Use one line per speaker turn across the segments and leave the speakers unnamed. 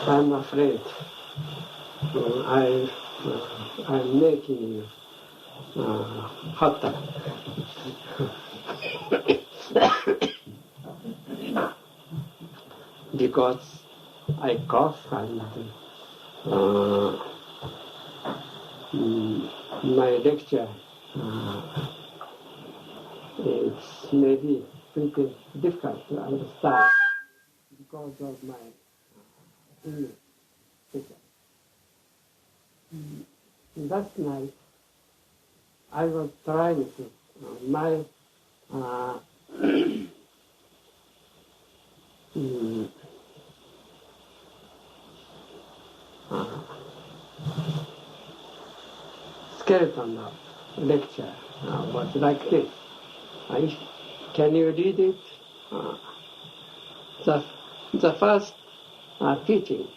I'm afraid I'm making you hotter. Because I cough and my lecture it's maybe pretty difficult to understand because of my English teacher. Last night I was trying to my skeleton of lecture was like this. Can you read it? The first teaching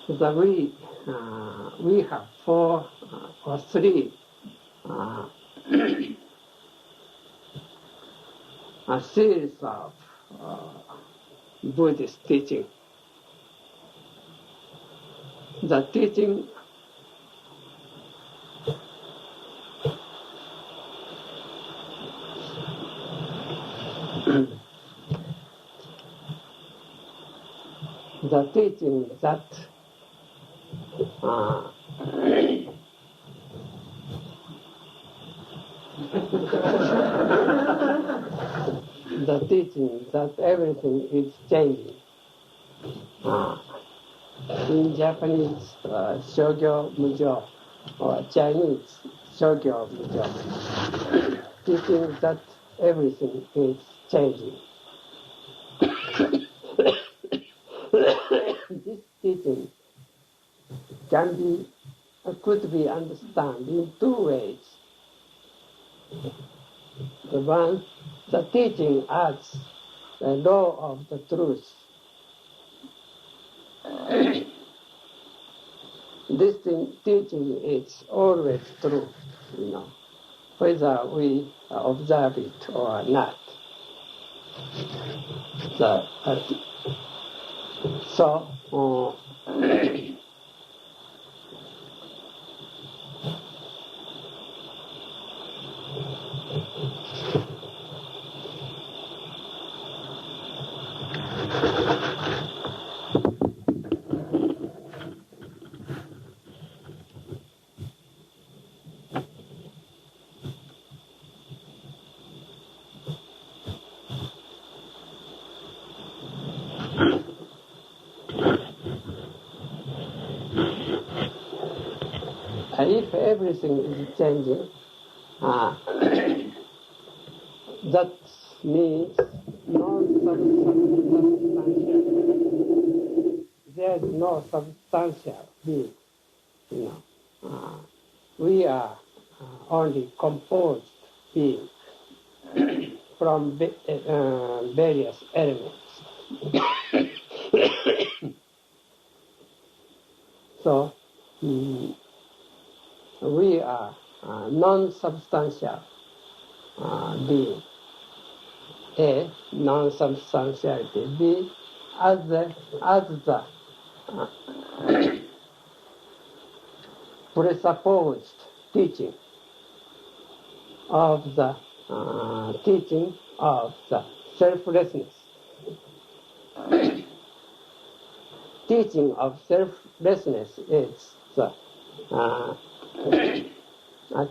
that we have four or three a series of Buddhist teaching. The teaching that the teaching that everything is changing. In Japanese, Shogyo Mujo, or Chinese, Shogyo Mujo, teaching that everything is changing. This teaching could be understood in two ways. The one, the teaching as the law of the truth. This teaching is always true, whether we observe it or not. If everything is changing, that means non-substantial. There is no substantial being. We are only composed beings from various elements. So we are non-substantial being. A, non-substantiality. B, as the presupposed teaching of the selflessness. Teaching of selflessness is the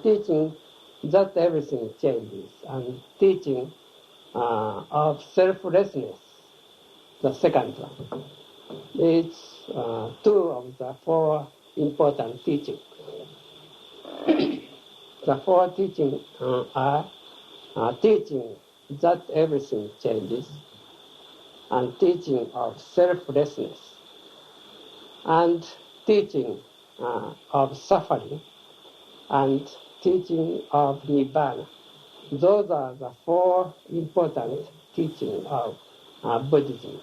teaching that everything changes, and teaching of selflessness, the second one. It's two of the four important teachings. The four teachings are teaching that everything changes, and teaching of selflessness, and teaching of suffering, and teaching of nirvana. Those are the four important teachings of Buddhism.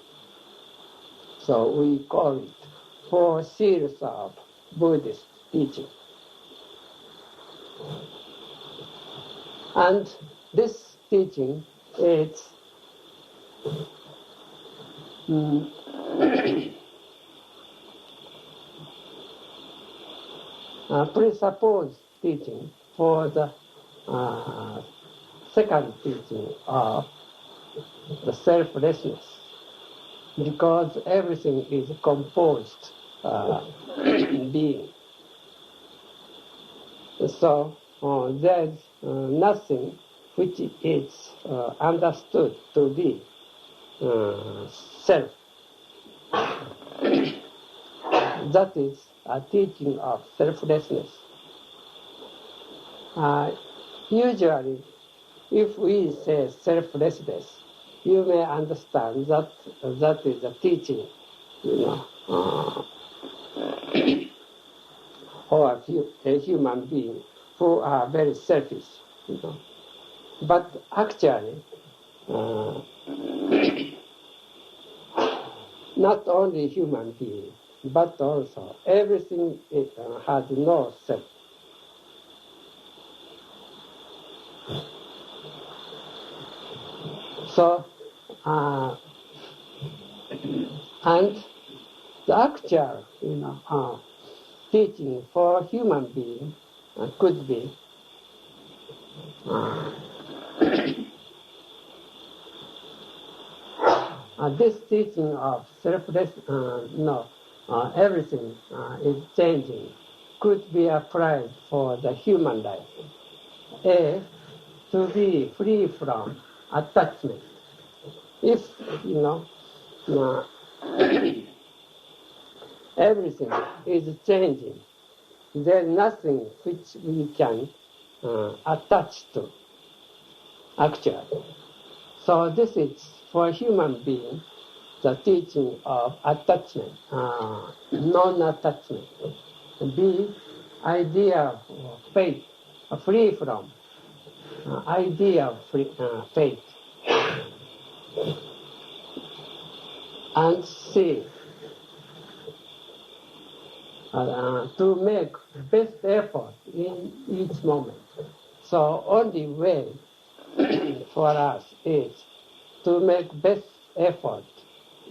So we call it four series of Buddhist teaching. And this teaching is presuppose teaching for the second teaching of the selflessness, because everything is composed being. So there's nothing which is understood to be self. That is a teaching of selflessness. Usually, if we say selflessness, you may understand that that is a teaching, or a human being who are very selfish, But actually, not only human being, but also everything has no self. So, and the actual, teaching for human being could be this teaching of selfless, everything is changing, could be applied for the human life. A, to be free from attachment. If, everything is changing, there is nothing which we can attach to, actually. So this is, for human being, the teaching of attachment, non-attachment. B, idea of faith, free from idea of faith. And C, to make best effort in each moment. So only way for us is to make best effort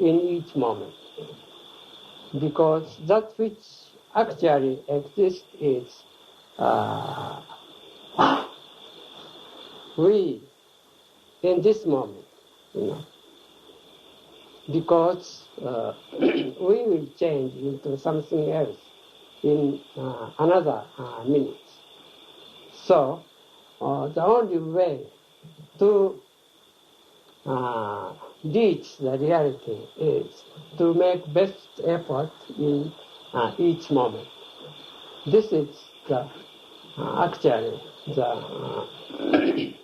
in each moment, because that which actually exists is we in this moment, because we will change into something else in another minute. So the only way to reach the reality is to make best effort in each moment. This is the actually the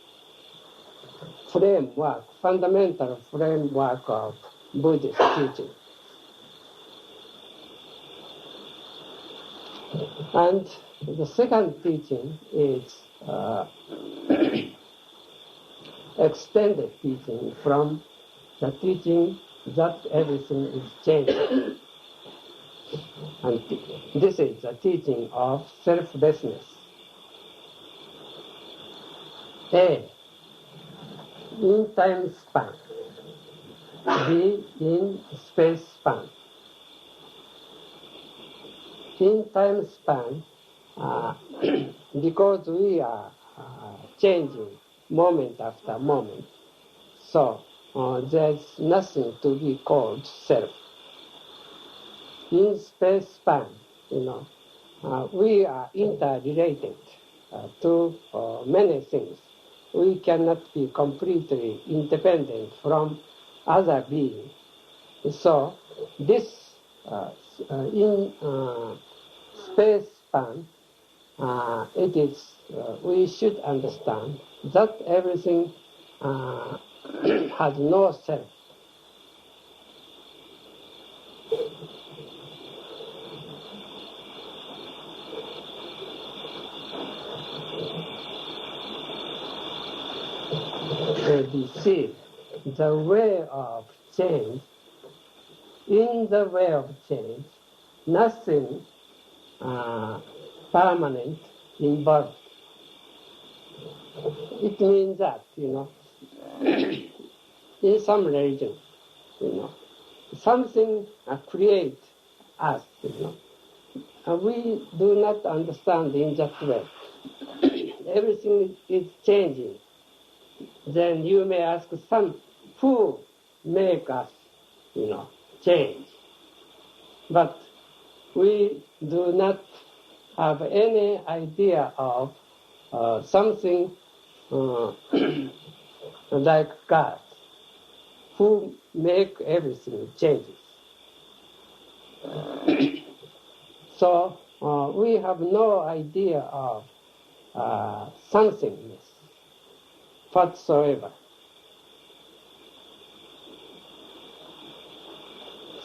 framework, fundamental framework of Buddhist teaching. And the second teaching is extended teaching from the teaching that everything is changing. And this is the teaching of selflessness. A, in time span. B, in space span. In time span, because we are changing moment after moment, so there's nothing to be called self. In space span, we are interrelated to many things. We cannot be completely independent from other beings. So this in space span, it is we should understand that everything has no self. See, the way of change, in the way of change, nothing permanent involved. It means that, in some religions, something creates us, we do not understand in that way. Everything is changing. Then you may ask who make us, change. But we do not have any idea of something like God, who make everything changes. So we have no idea of somethingness whatsoever.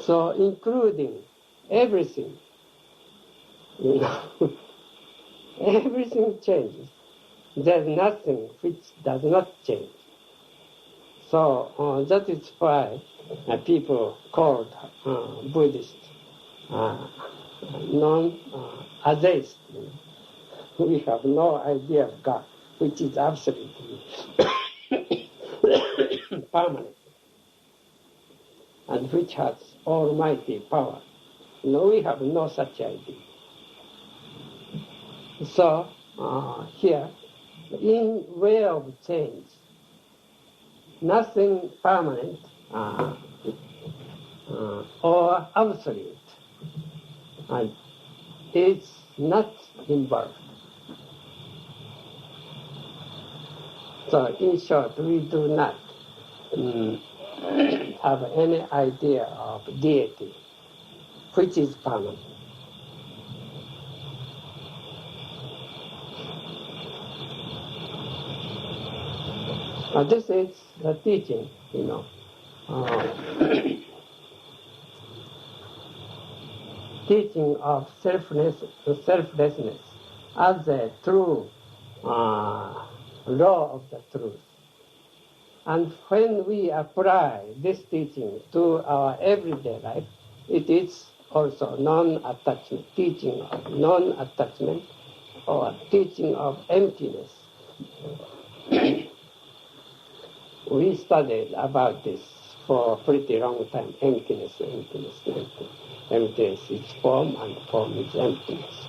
So including everything, everything changes. There's nothing which does not change. So that is why people called Buddhist non-atheist. We have no idea of God, which is absolutely permanent and which has almighty power. We have no such idea. So here, in way of change, nothing permanent or absolute is not involved. So in short, we do not have any idea of deity, which is permanent. This is the teaching, teaching of selflessness as a true law of the truth. And when we apply this teaching to our everyday life, it is also non-attachment, teaching of non-attachment or teaching of emptiness. We studied about this for a pretty long time. Emptiness. Emptiness is form and form is emptiness.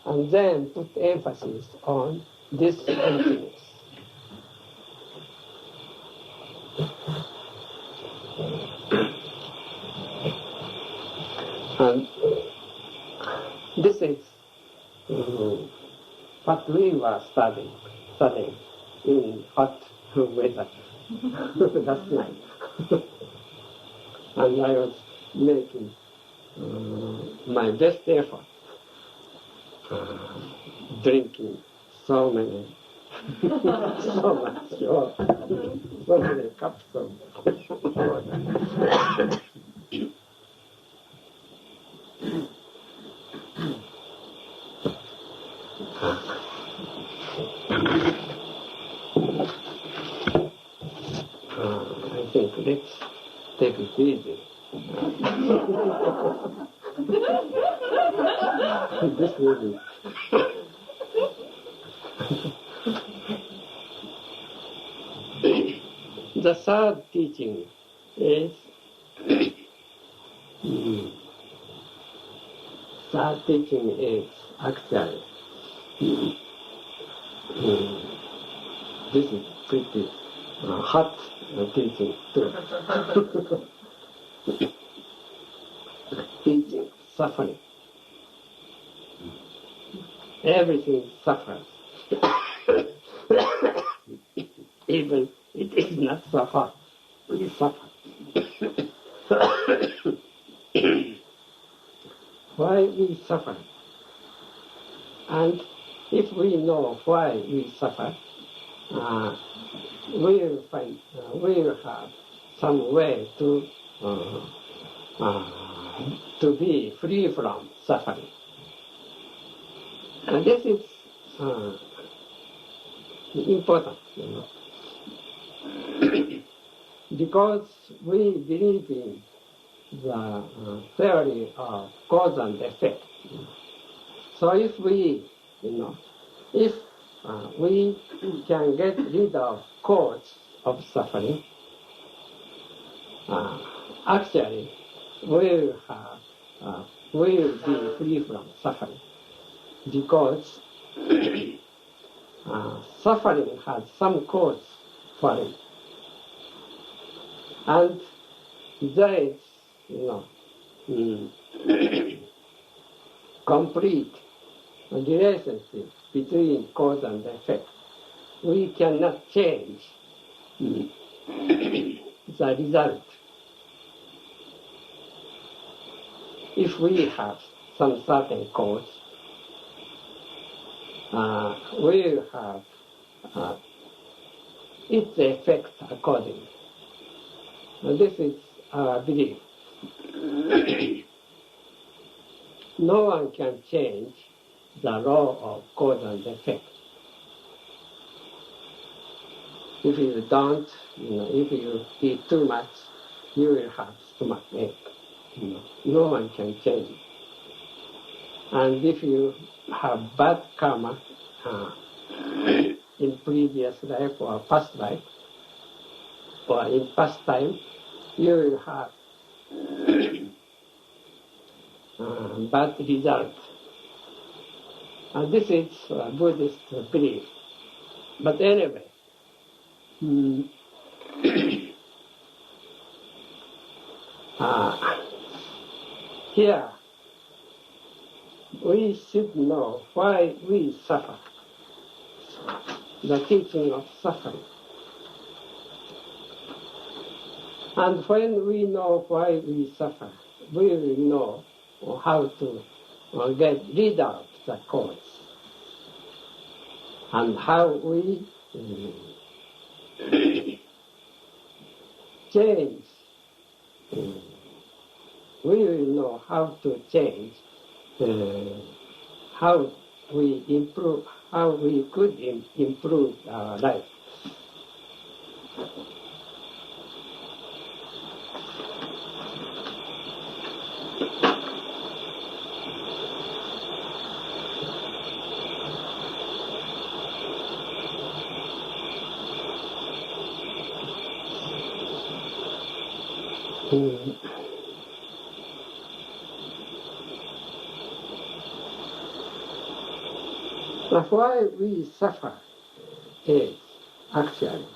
And then put emphasis on this emptiness. And this is what we were studying in hot weather last night. And I was making my best effort, drinking so many, so much water, so many cups of water. I think let's take it easy. This really. The third teaching is actually this is pretty hot teaching too. Teaching suffering. Everything suffers. Even it is not so hot, we suffer. Why we suffer? And if we know why we suffer, we'll have some way to be free from suffering. And this is important, because we believe in the theory of cause and effect. So if we, we can get rid of cause of suffering, actually will be free from suffering, because suffering has some cause for it, and there is, complete relationship between cause and effect. We cannot change the result. If we have some certain cause, we will have its effect accordingly. This is our belief. No one can change the law of cause and effect. If you don't, if you eat too much, you will have stomach ache. No one can change it. And if you have bad karma in previous life or past life, or in past time, you will have bad result. And this is Buddhist belief. But anyway, here we should know why we suffer, the teaching of suffering. And when we know why we suffer, we will know how to get rid of the cause, and how we change. We will know how to change, how we improve, how we could improve our life. But why we suffer is actually,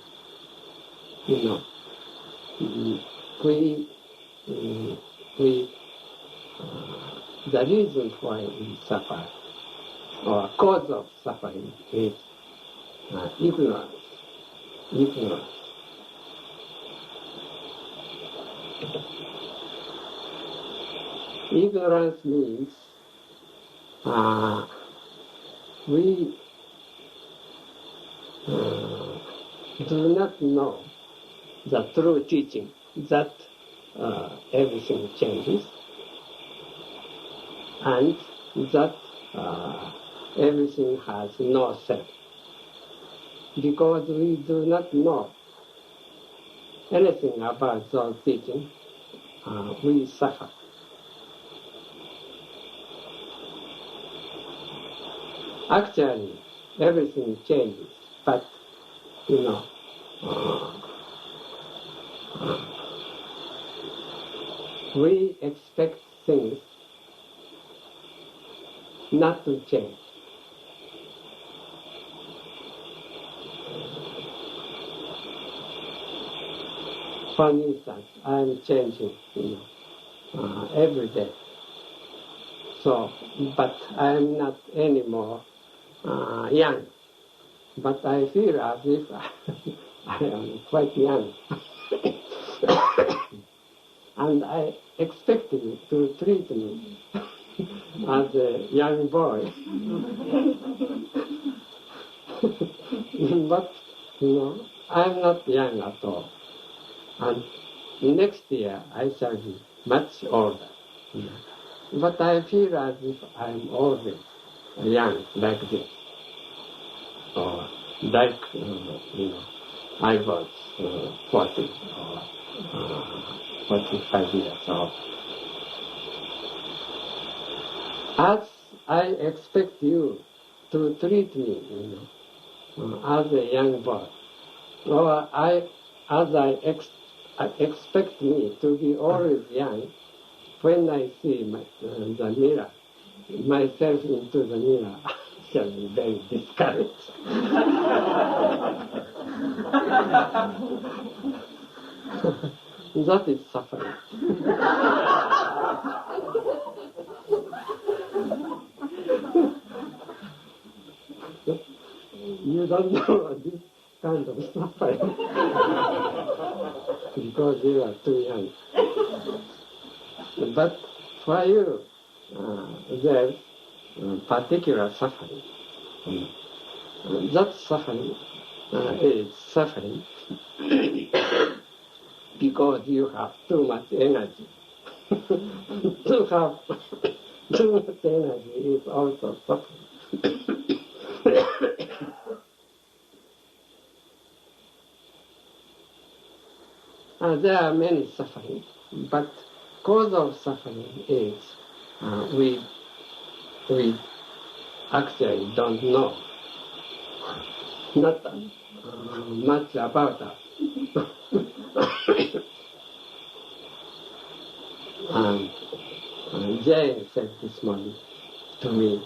the reason why we suffer, or cause of suffering, is ignorance. Ignorance means we do not know the true teaching that everything changes, and that everything has no self. Because we do not know anything about those teachings, we suffer. Actually, everything changes, but, we expect things not to change. For instance, I'm changing, every day. So, but I'm not anymore young. But I feel as if I am quite young. And I expected you to treat me as a young boy. But, I'm not young at all. And next year I shall be much older. But I feel as if I'm always young, like this. Or like, I was 40 or 45 years old. As I expect you to treat me, as a young boy, Or I expect me to be always young. When I see the mirror, myself into the mirror, I shall be very discouraged. That is suffering. You don't know this kind of suffering because you are too young. But for you, there's particular suffering. That suffering is suffering because you have too much energy. To have too much energy is also suffering. There are many suffering, but cause of suffering is we actually don't know not much about us. Jane said this morning to me,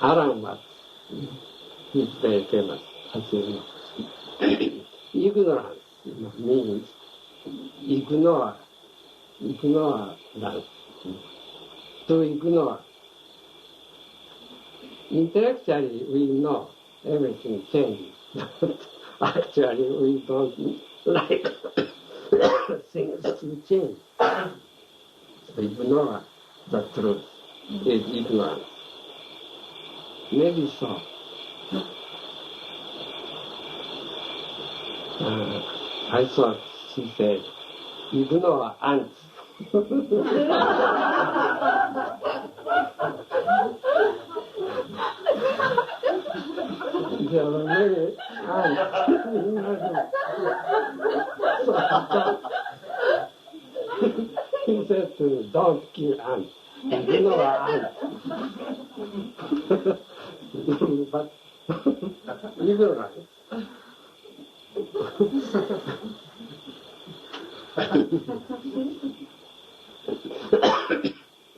Alan Watts, he's very famous, as you know. Ignorance means ignorance. To ignore. Intellectually, we know everything changes. Actually, we don't like things to change. So ignore the truth is ignorance. Maybe so. I thought she said, ignore ants. There were many ants in my room. So he said to me, don't kill ants. Ignore ants. But ignorance.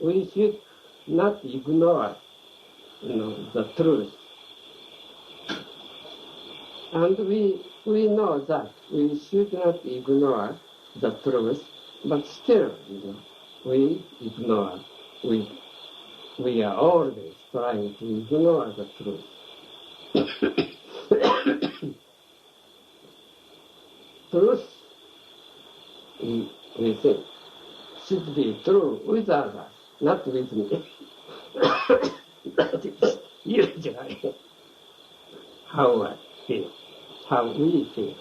We should not ignore, the truth. And we know that we should not ignore the truth, but still, we ignore. We are always trying to ignore the truth. Truth, we think, should be true with others, not with me. That is usually how I feel, how we feel.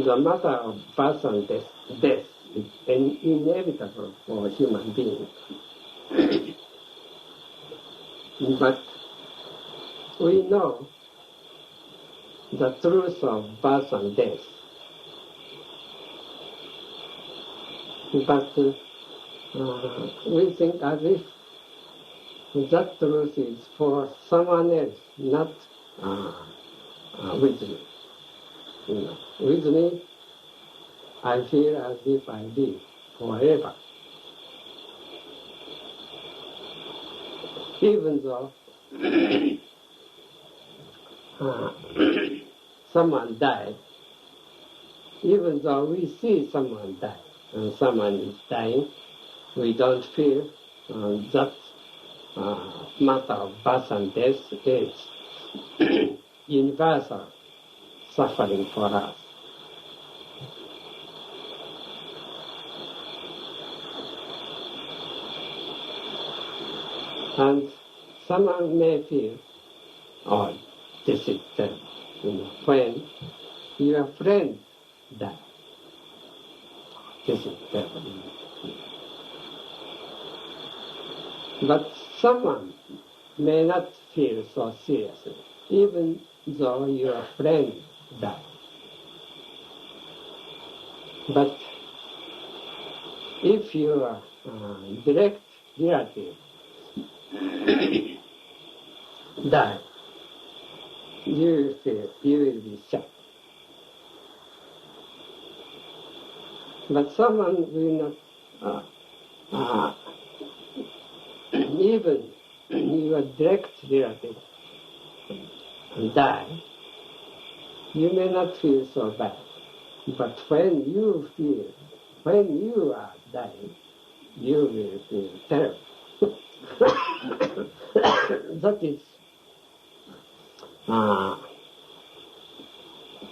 The matter of birth and death is inevitable for a human being. But we know the truth of birth and death. But we think as if that truth is for someone else, not with me. With me, I feel as if I live forever. Even though someone died, even though we see someone die and someone is dying, we don't feel that matter of birth and death is universal suffering for us. And someone may feel, oh, this is terrible. When your friend died, this is terrible. But someone may not feel so seriously, even though your friend died. But if your direct relative died, you will be sad. But someone will not, even your direct relative die, you may not feel so bad. But when you are dying, you will feel terrible. That is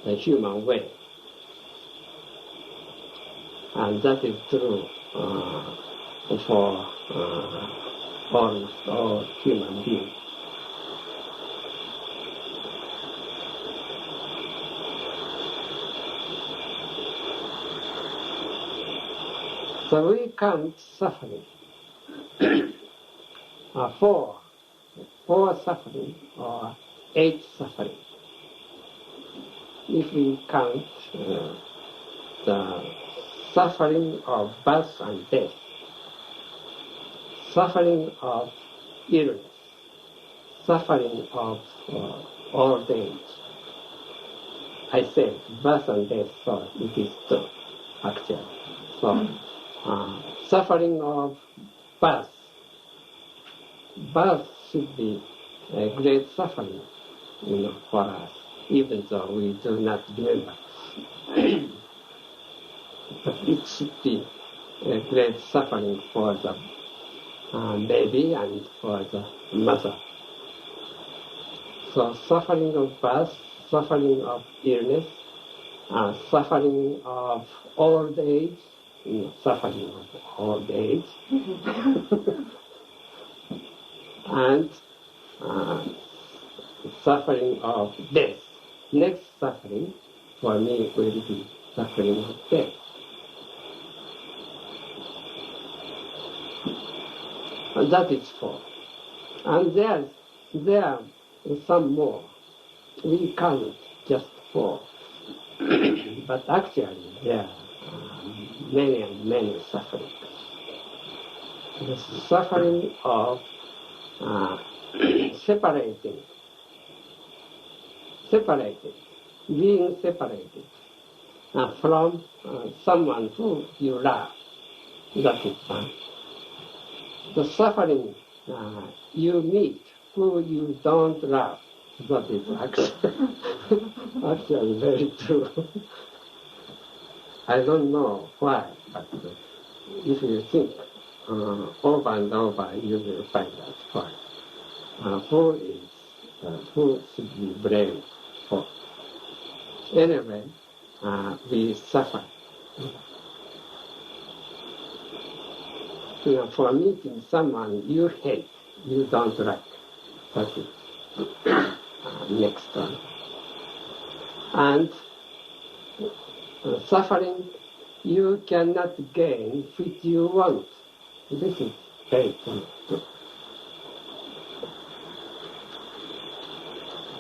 the human way. And that is true for almost all human beings. So we count suffering four suffering or 8 suffering. If we count the suffering of birth and death, suffering of illness, suffering of old age. I said birth and death, so it is true, actually. So, suffering of birth. Birth should be a great suffering, for us, even though we do not remember. But it should be a great suffering for the baby and for the mother. So suffering of birth, suffering of illness, suffering of old age, suffering of old age, and suffering of death. Next suffering for me will be suffering of death. And that is 4. And there are some more. We count just 4. But actually there are many and many sufferings. The suffering of being separated from someone who you love. That is one. The suffering you meet who you don't love. That is actually very true. I don't know why, but if you think over and over, you will find out why. Who should be blamed for? Anyway, we suffer. For meeting someone you hate, you don't like. That is next one. And suffering you cannot gain which you want. This is very true.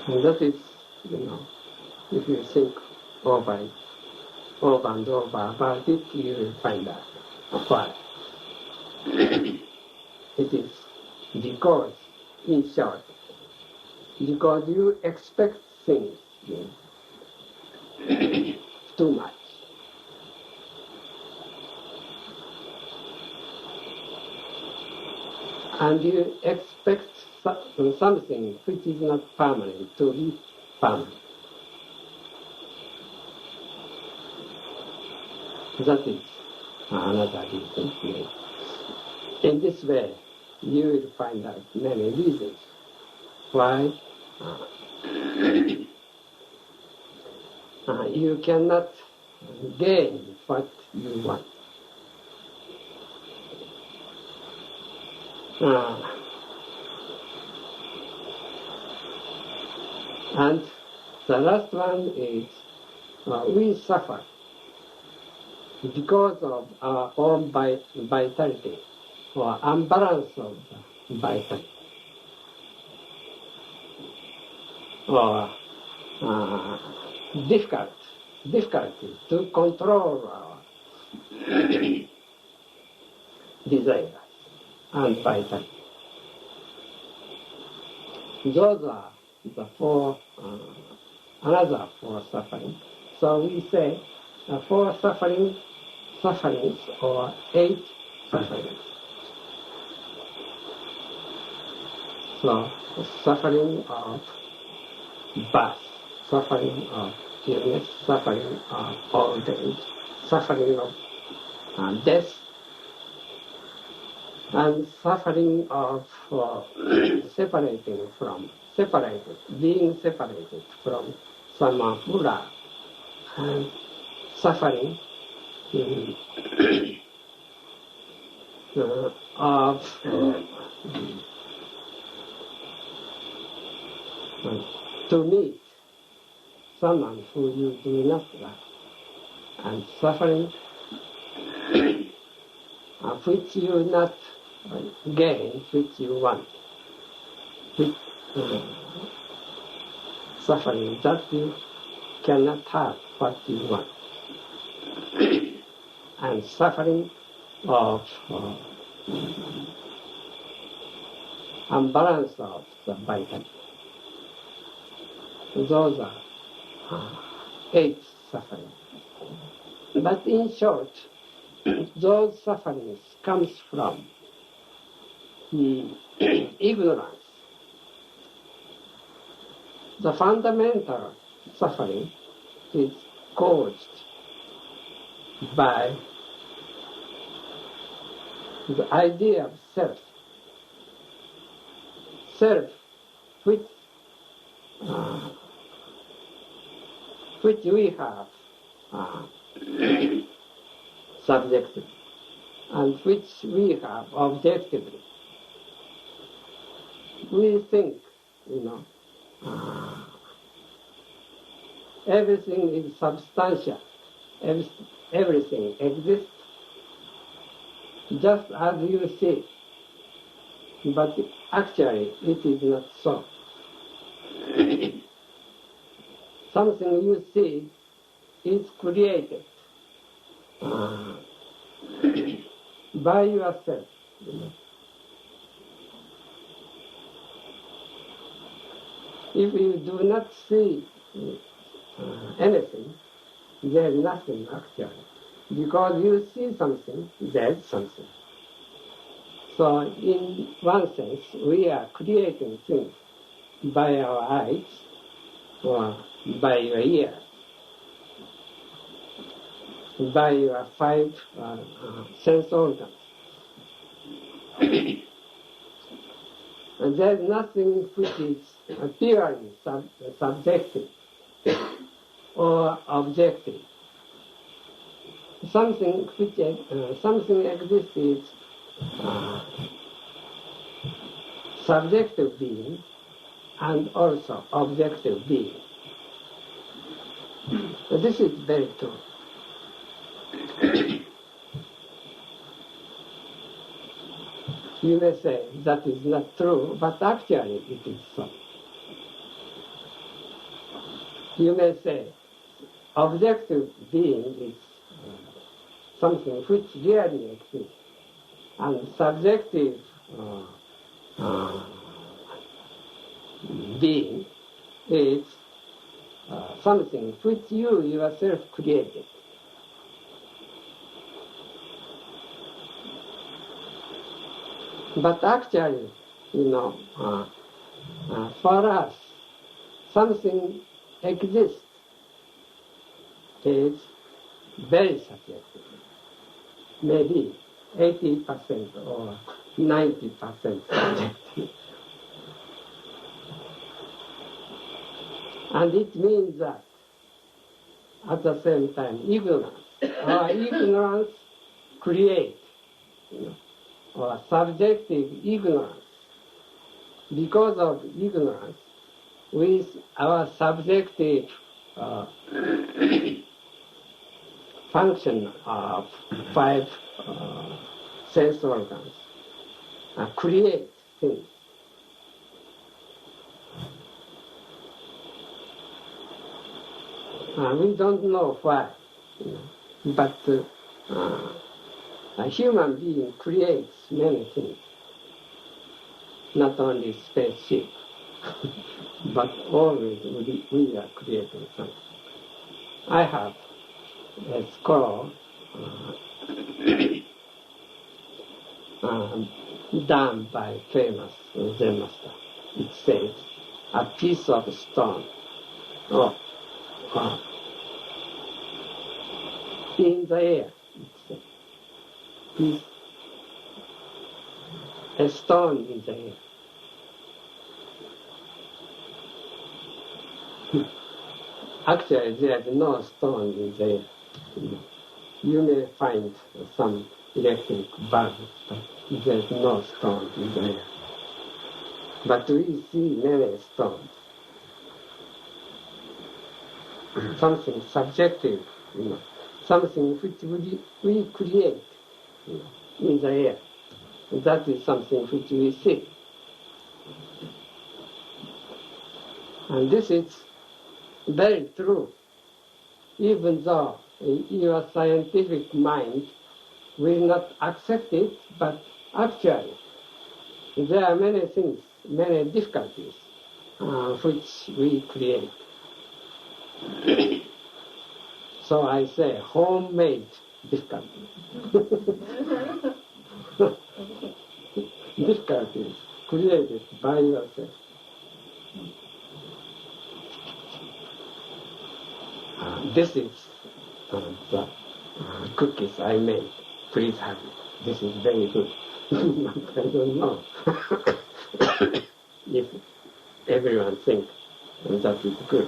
And that is, if you think over and over about it, you will find out why. It is because, in short, because you expect things too much. And you expect something which is not permanent to be permanent. That is another reason. In this way, you will find out many reasons why you cannot gain what you want. And the last one is we suffer because of our own vitality or imbalance of vitality or difficulty to control our desires and vitality. Those are the four, another four suffering. So we say four sufferings or 8 sufferings. So suffering of birth, suffering of illness, suffering of old age, suffering of death, and suffering of being separated from some Buddha, and suffering of to meet someone who you do not love, and suffering which you not gain, which you want, which, suffering that you cannot have what you want, and suffering of imbalance of the vitality. Those are 8 sufferings. But in short, those sufferings comes from ignorance. The fundamental suffering is caused by the idea of self. Self, which we have subjectively, and which we have objectively. We think, everything is substantial, everything exists just as you see, but actually it is not so. Something you see is created by yourself. If you do not see anything, there is nothing actually. Because you see something, there is something. So in one sense, we are creating things by our eyes or by your ears, by your 5 sense organs. And there is nothing which is purely subjective or objective. Something exists is subjective being and also objective being. So this is very true. You may say that is not true, but actually it is so. You may say objective being is something which really exists, and subjective being is something which you yourself created. But actually, for us, something exists is very subjective. Maybe 80% or 90% subjective. And it means that at the same time, our ignorance creates, or subjective ignorance. Because of ignorance, with our subjective function of 5 sense organs create things. We don't know why, but a human being creates many things, not only spaceship. but always we are creating something. I have a scroll done by famous Zen master. It says, a piece of stone in the air. It's a piece, a stone in the air. Actually, there is no stone in the air. You may find some electric bulbs, but there is no stone in the air. But we see many stones. Something subjective, something which we create in the air. That is something which we see. And this is very true, even though your scientific mind will not accept it, but actually there are many things, many difficulties which we create. So I say homemade difficulties. Difficulties created by yourself. This is the cookies I made. Please have it. This is very good. I don't know if everyone thinks that is good.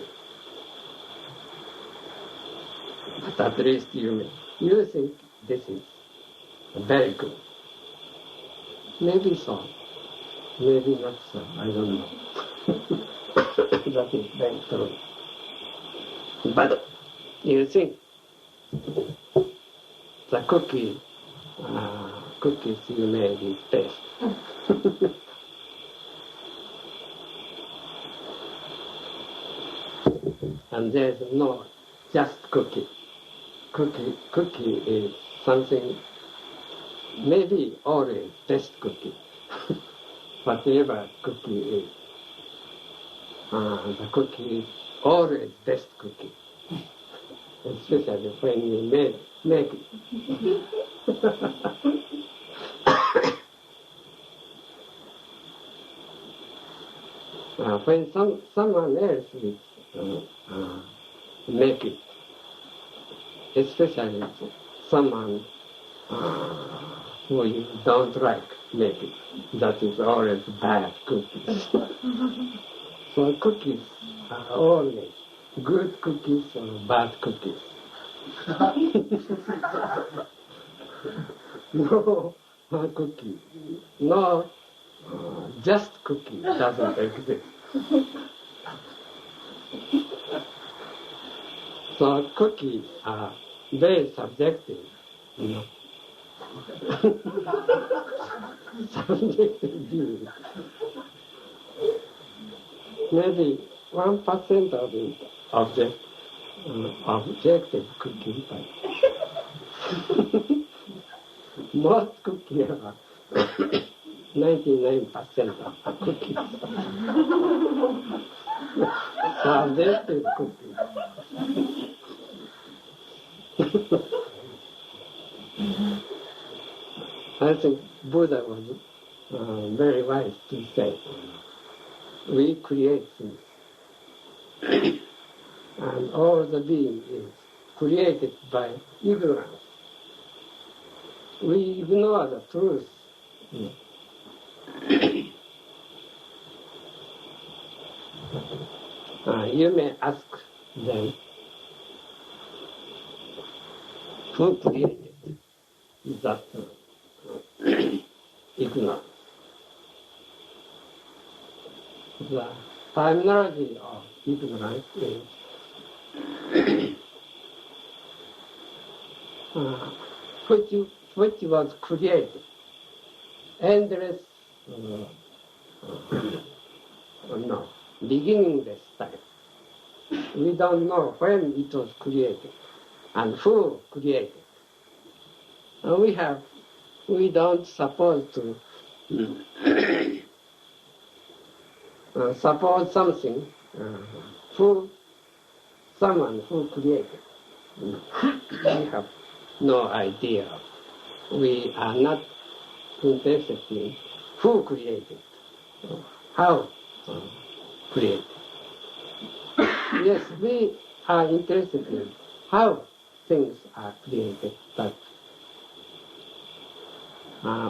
But at least you think this is very good. Maybe so. Maybe not so. I don't know. That is very true. But you think the cookies you made is best. And there's no just cookie. Cookie is something, maybe always best cookie. Whatever cookie is, the cookie is always best cookie. Especially when you make it. When someone else will make it, especially someone who you don't like make it, that is always bad cookies. So cookies are always good cookies or bad cookies. No cookie, no just cookie doesn't exist. So cookies are very subjective, subjective view. Maybe 1% of it objective cookie, but most cookies are 99% of cookies. Subjective cookies. I think Buddha was very wise to say, we create things. And all the being is created by ignorance. We ignore the truth. You may ask them, who created that ignorance? The terminology of ignorance is which was created. Endless, beginningless time. We don't know when it was created and who created. And we don't suppose to suppose something someone who created. We have no idea. We are not interested in who created, how created. Yes, we are interested in how things are created, but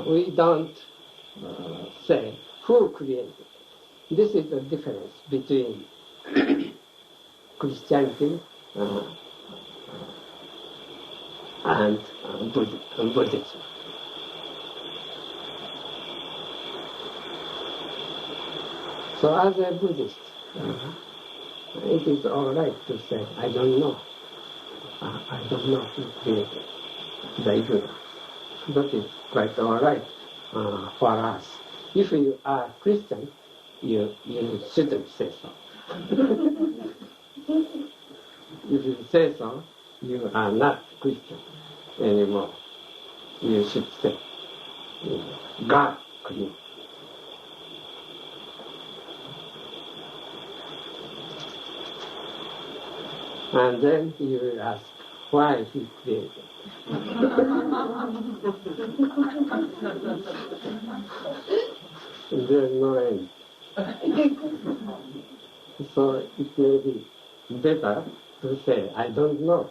we don't say who created. This is the difference between Christianity and Buddhism. So as a Buddhist, it is all right to say, I don't know. I don't know who created the ignorance. That is quite all right for us. If you are Christian, you shouldn't say so. If you say so, you are not Christian anymore. You should say, God created. And then you will ask why he created. And there is no end. So it may be better to say, I don't know.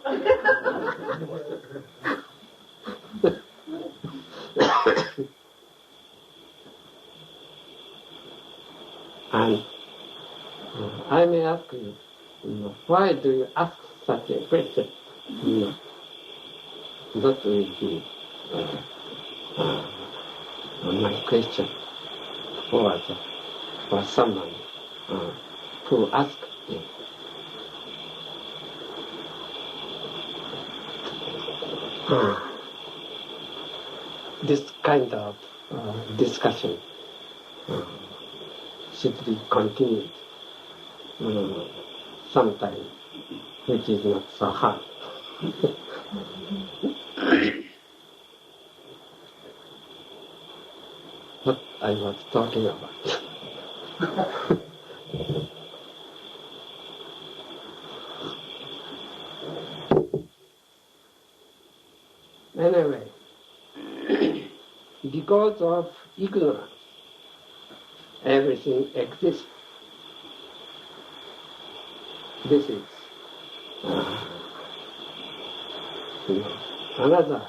And I may ask you, why do you ask such a question? That will be my question for someone who asked me. This kind of discussion should be continued sometime, which is not so hard. What I was talking about. Anyway, because of ignorance, everything exists. This is another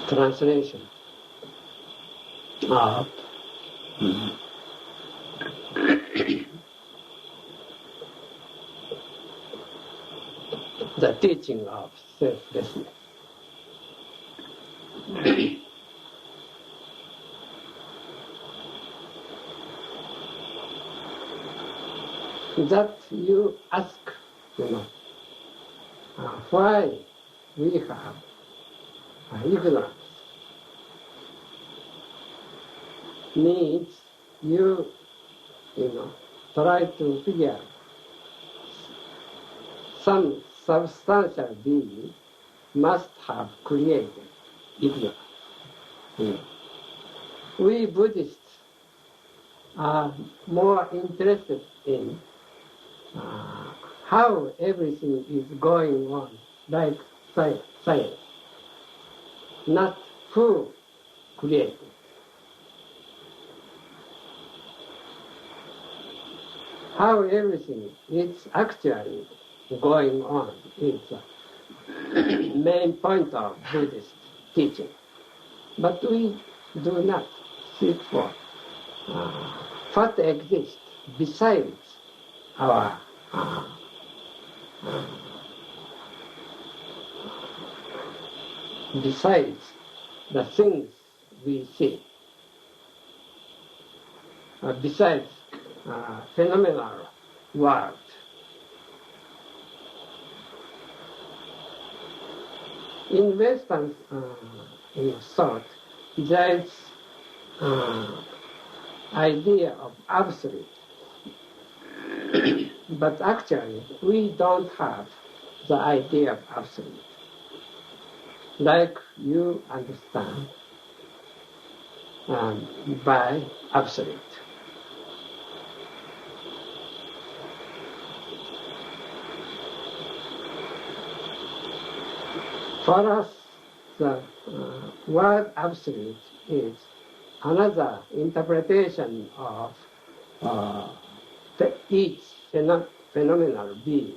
translation of the teaching of selflessness. That you ask, why we have ignorance means you try to figure some substantial being must have created ignorance. We Buddhists are more interested in how everything is going on, like science, not who created. How everything is actually going on is the main point of Buddhist teaching. But we do not seek for what exists besides our besides the things we see, besides phenomenal world. In Western thought, there is idea of absolute. But actually, we don't have the idea of absolute. like you understand by absolute. For us, the word absolute is another interpretation of each phenomenal being.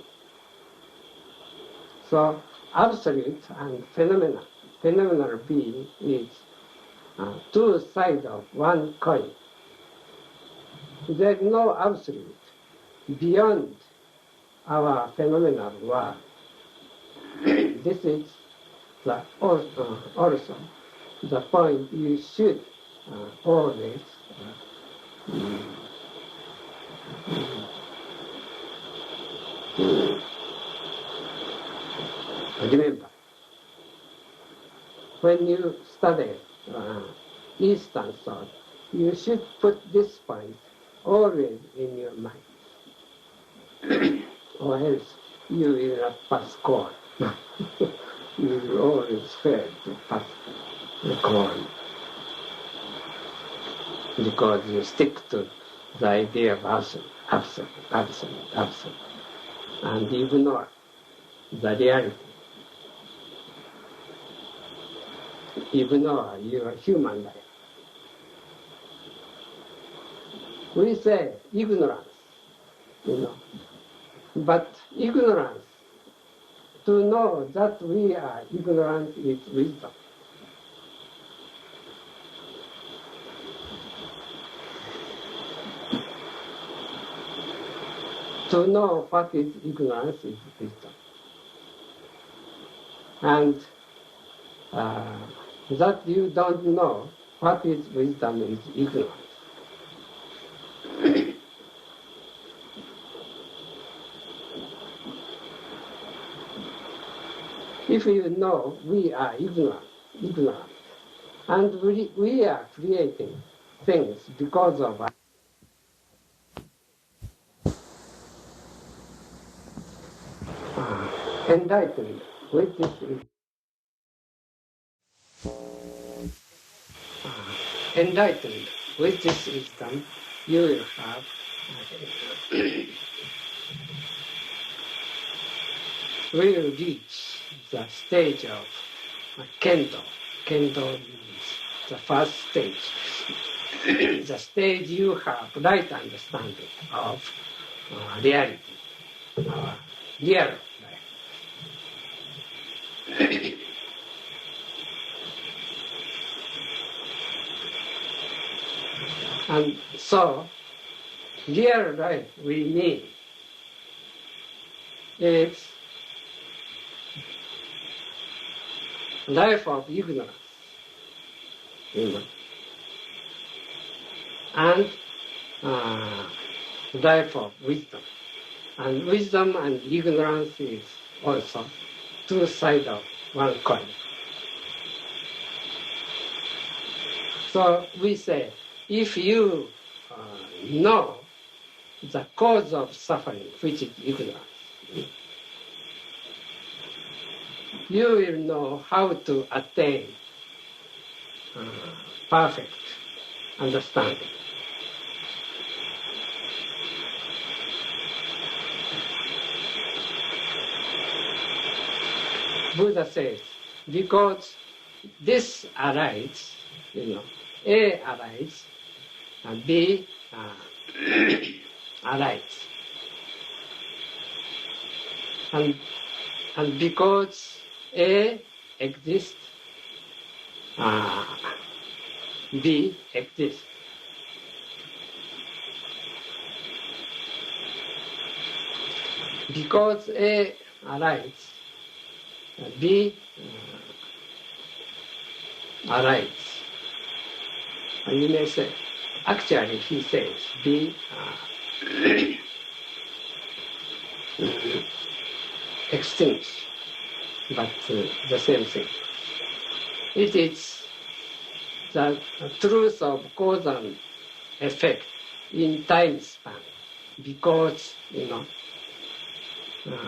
So, absolute and phenomenal being is two sides of one coin. There is no absolute beyond our phenomenal world. This is also the point you should always remember. When you study Eastern thought, you should put this point always in your mind, or else you will not pass course. You will always fail to pass the course because you stick to the idea of absolute, and ignore the reality. Ignore your human life. We say ignorance, but ignorance, to know that we are ignorant is wisdom. To know what is ignorance is wisdom. And that you don't know what is wisdom is ignorance. If you know we are ignorant, and we are creating things because of us, enlightened with this wisdom, you will have will reach the stage of Kendo. Kendo is the first stage. The stage you have right understanding of reality, real life. And so, real life we mean is life of ignorance, and life of wisdom. And wisdom and ignorance is also two sides of one coin. So we say, if you know the cause of suffering, which is ignorance, you will know how to attain perfect understanding. Buddha says, because this arises, A arises, and B arises. And because A exists, B exists. Because A arises, B arises. And you may say, actually he says B extinct, but the same thing. It is the truth of cause and effect in time span, because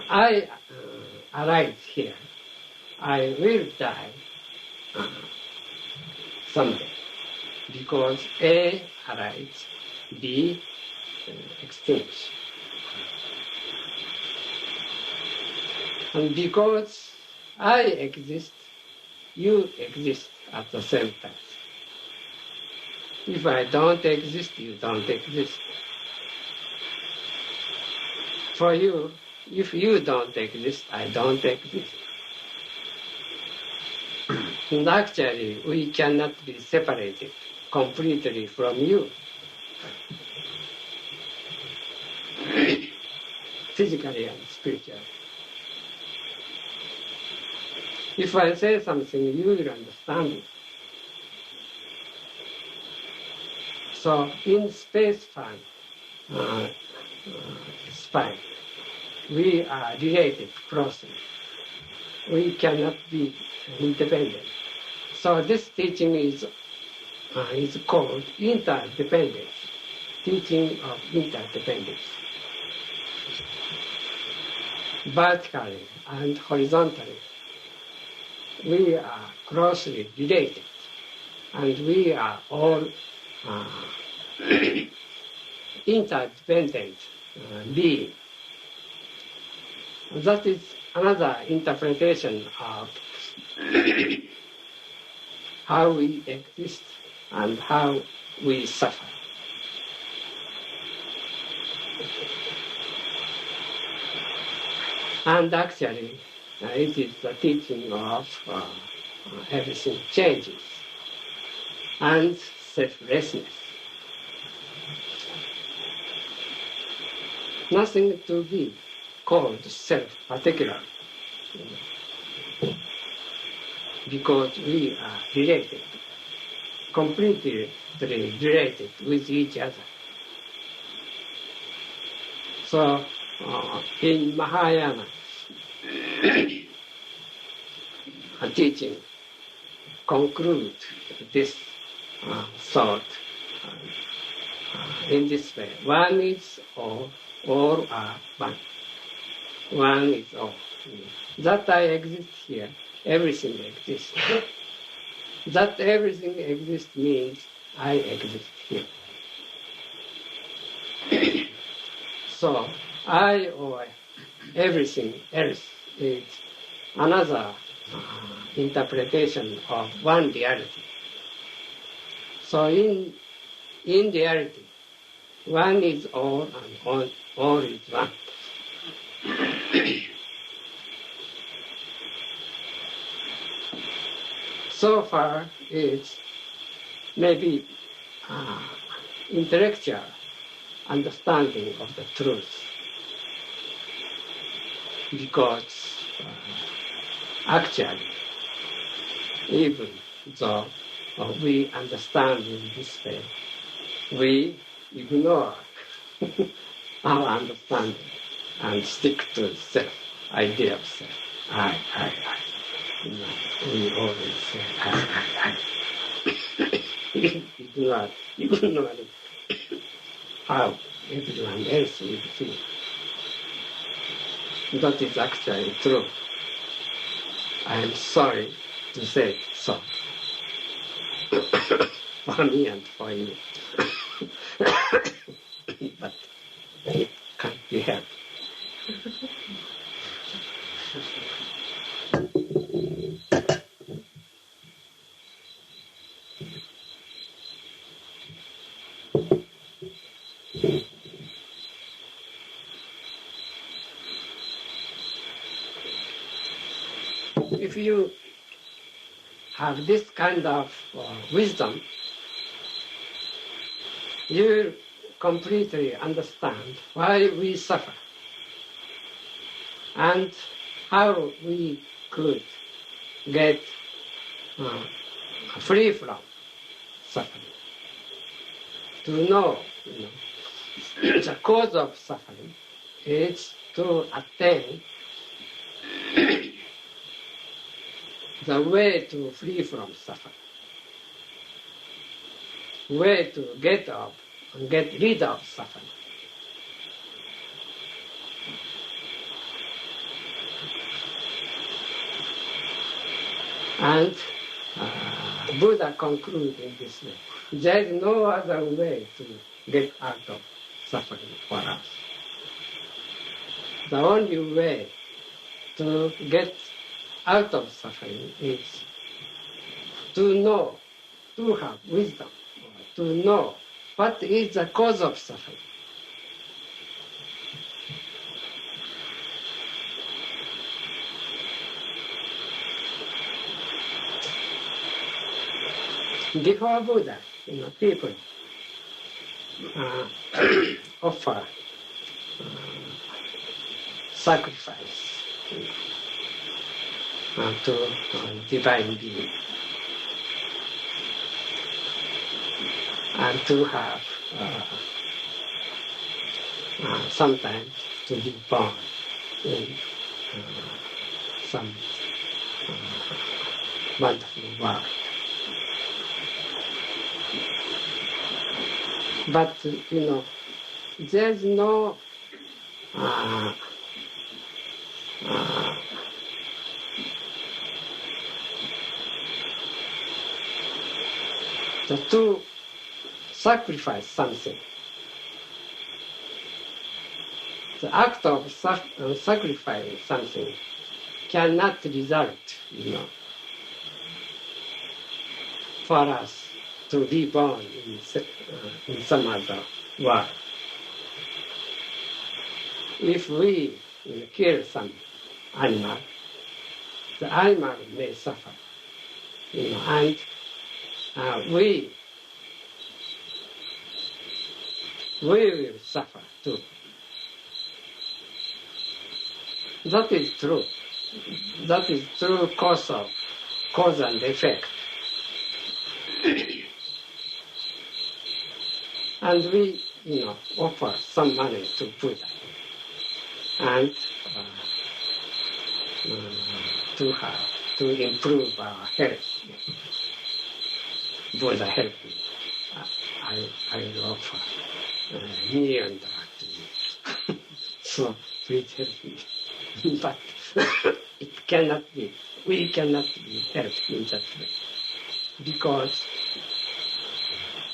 I arise here, I will die someday, because A arises, B extinguishes. And because I exist, you exist at the same time. If I don't exist, you don't exist. For you, if you don't exist, I don't exist. And actually, we cannot be separated completely from you. Physically and spiritually. If I say something, you will understand it. So in space-time, span, we are related closely. We cannot be independent. So this teaching is called interdependence, teaching of interdependence. Vertically and horizontally, we are closely related, and we are all interdependent beings. That is another interpretation of how we exist and how we suffer. And actually, it is the teaching of everything changes and selflessness. Nothing to be called self particular, because we are related, completely related with each other. So in Mahayana teaching conclude this thought in this way: one is all are one. One is all. That I exist here, everything exists. That everything exists means I exist here. So I or everything else is another interpretation of one reality. So in reality, one is all and all is one. So far, it's maybe intellectual understanding of the truth, because actually, even though we understand in this way, we ignore our understanding and stick to self, idea of self. I. We always say I. Ignore how everyone else will feel. That is actually true. I am sorry to say it so. For me and for you. But it can't be helped. If you have this kind of wisdom, you will completely understand why we suffer and how we could get free from suffering. To know, the cause of suffering is to attain the way to free from suffering, way to get up and get rid of suffering. And Buddha concluded in this way. There is no other way to get out of suffering for us. The only way to get out of suffering is to know, to have wisdom, to know what is the cause of suffering. Before Buddha, people offer sacrifice to divine being, and to have sometimes to be born in some wonderful world. But, there's no to sacrifice something. The act of sacrificing something cannot result, for us to be born in some other world. If we kill some animal, the animal may suffer, and we will suffer too. That is true. That is true cause and effect. And we, offer some money to Buddha, and to improve our health. Buddha help me. I will offer $1 million to you. So please help me. But it cannot be. We cannot be helped in that way, because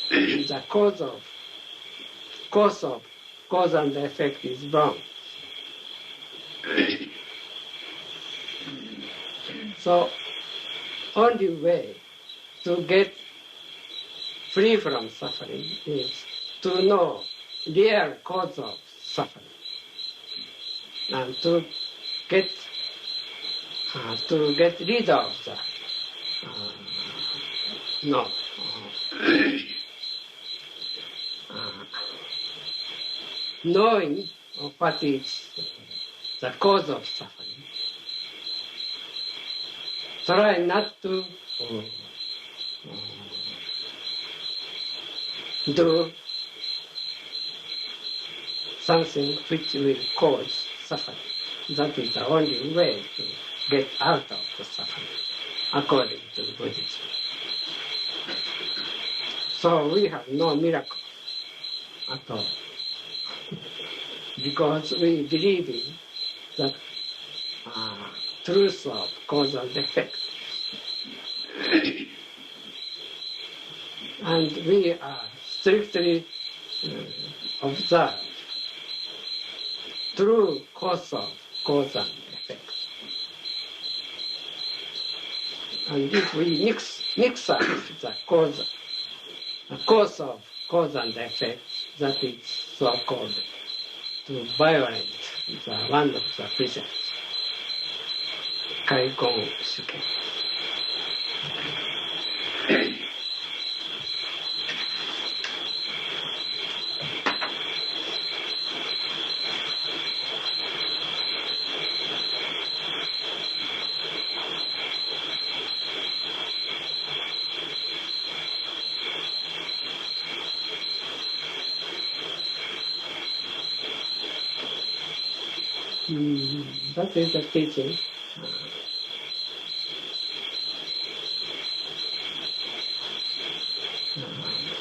the cause and effect is wrong. So, only way to get free from suffering is to know real cause of suffering, and to get rid of the knowing of what is the cause of suffering. Try not to do something which will cause suffering. That is the only way to get out of the suffering, according to Buddhism. So we have no miracle at all, because we believe in the truth of cause and effect. And we are strictly observe true cause of cause and effect. And if we mix up the cause of cause and effect, that is so-called to violate one of the precepts, Kaikon Shuken. That is the teaching.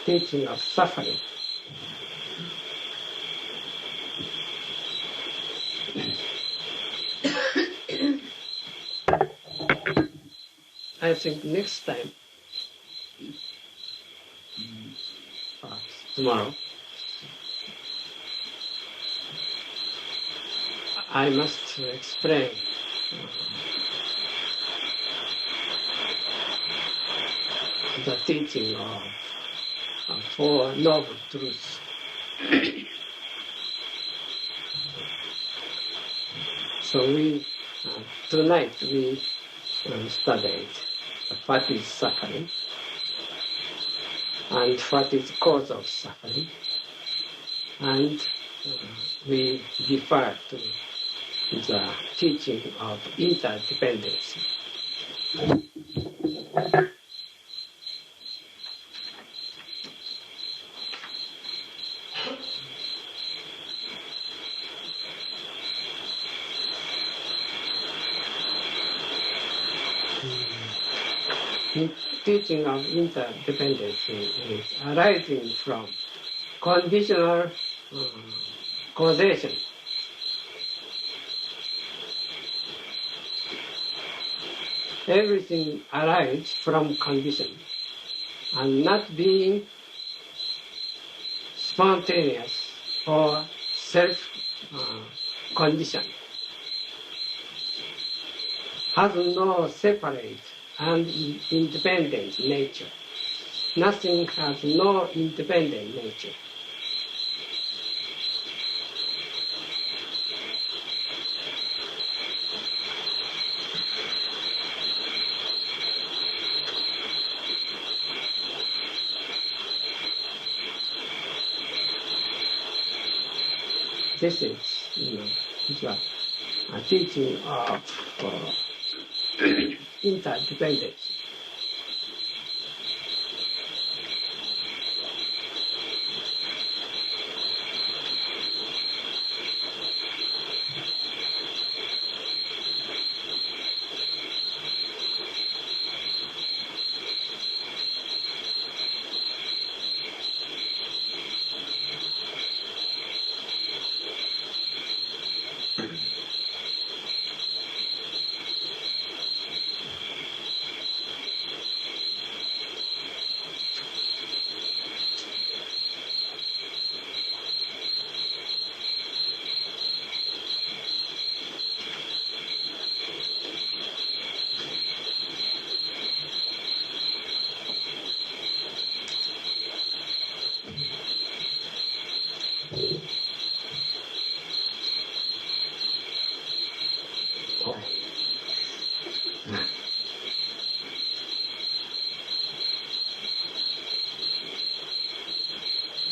Teaching of suffering. I think next time, tomorrow, I must explain the teaching of Four Noble Truths. So tonight we studied what is suffering and what is cause of suffering, and we refer to the teaching of interdependence. Teaching of interdependence is arising from conditional causation. Everything arises from condition and not being spontaneous or self-conditioned. Has no separate and independent nature. Nothing has no independent nature. This is, the teaching of interdependence.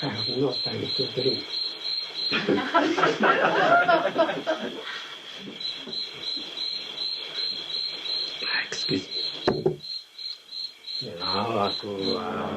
I have no time to drink. Excuse me. 長くは